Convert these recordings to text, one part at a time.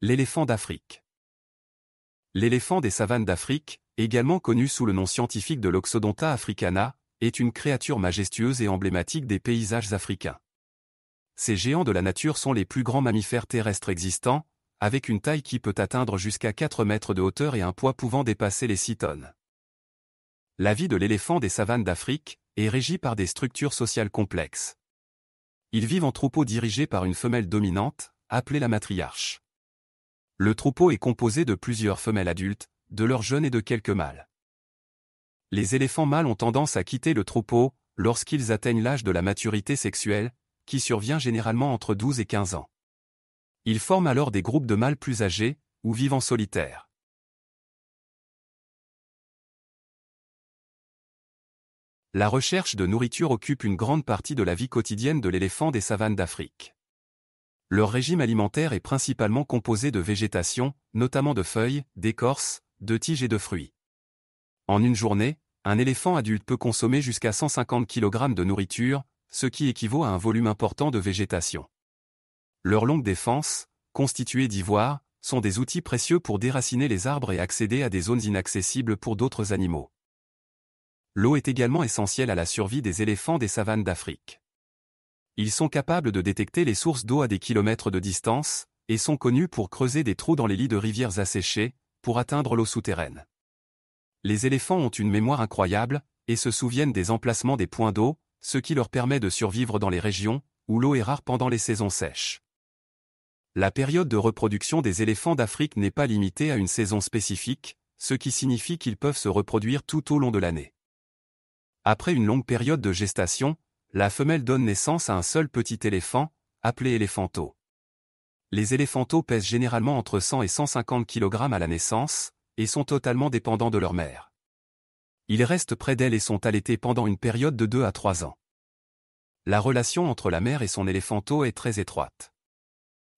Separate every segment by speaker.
Speaker 1: L'éléphant d'Afrique. L'éléphant des savanes d'Afrique, également connu sous le nom scientifique de Loxodonta africana, est une créature majestueuse et emblématique des paysages africains. Ces géants de la nature sont les plus grands mammifères terrestres existants, avec une taille qui peut atteindre jusqu'à 4 mètres de hauteur et un poids pouvant dépasser les 6 tonnes. La vie de l'éléphant des savanes d'Afrique est régie par des structures sociales complexes. Ils vivent en troupeaux dirigés par une femelle dominante, appelée la matriarche. Le troupeau est composé de plusieurs femelles adultes, de leurs jeunes et de quelques mâles. Les éléphants mâles ont tendance à quitter le troupeau lorsqu'ils atteignent l'âge de la maturité sexuelle, qui survient généralement entre 12 et 15 ans. Ils forment alors des groupes de mâles plus âgés, ou vivent en solitaire. La recherche de nourriture occupe une grande partie de la vie quotidienne de l'éléphant des savanes d'Afrique. Leur régime alimentaire est principalement composé de végétation, notamment de feuilles, d'écorces, de tiges et de fruits. En une journée, un éléphant adulte peut consommer jusqu'à 150 kg de nourriture, ce qui équivaut à un volume important de végétation. Leurs longues défenses, constituées d'ivoire, sont des outils précieux pour déraciner les arbres et accéder à des zones inaccessibles pour d'autres animaux. L'eau est également essentielle à la survie des éléphants des savanes d'Afrique. Ils sont capables de détecter les sources d'eau à des kilomètres de distance, et sont connus pour creuser des trous dans les lits de rivières asséchées, pour atteindre l'eau souterraine. Les éléphants ont une mémoire incroyable, et se souviennent des emplacements des points d'eau, ce qui leur permet de survivre dans les régions où l'eau est rare pendant les saisons sèches. La période de reproduction des éléphants d'Afrique n'est pas limitée à une saison spécifique, ce qui signifie qu'ils peuvent se reproduire tout au long de l'année. Après une longue période de gestation, la femelle donne naissance à un seul petit éléphant, appelé éléphanteau. Les éléphanteaux pèsent généralement entre 100 et 150 kg à la naissance, et sont totalement dépendants de leur mère. Ils restent près d'elle et sont allaités pendant une période de 2 à 3 ans. La relation entre la mère et son éléphanteau est très étroite.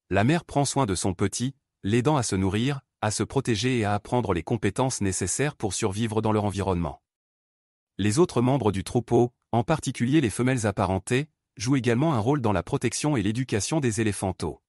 Speaker 1: La mère prend soin de son petit, l'aidant à se nourrir, à se protéger et à apprendre les compétences nécessaires pour survivre dans leur environnement. Les autres membres du troupeau, en particulier les femelles apparentées, jouent également un rôle dans la protection et l'éducation des éléphanteaux.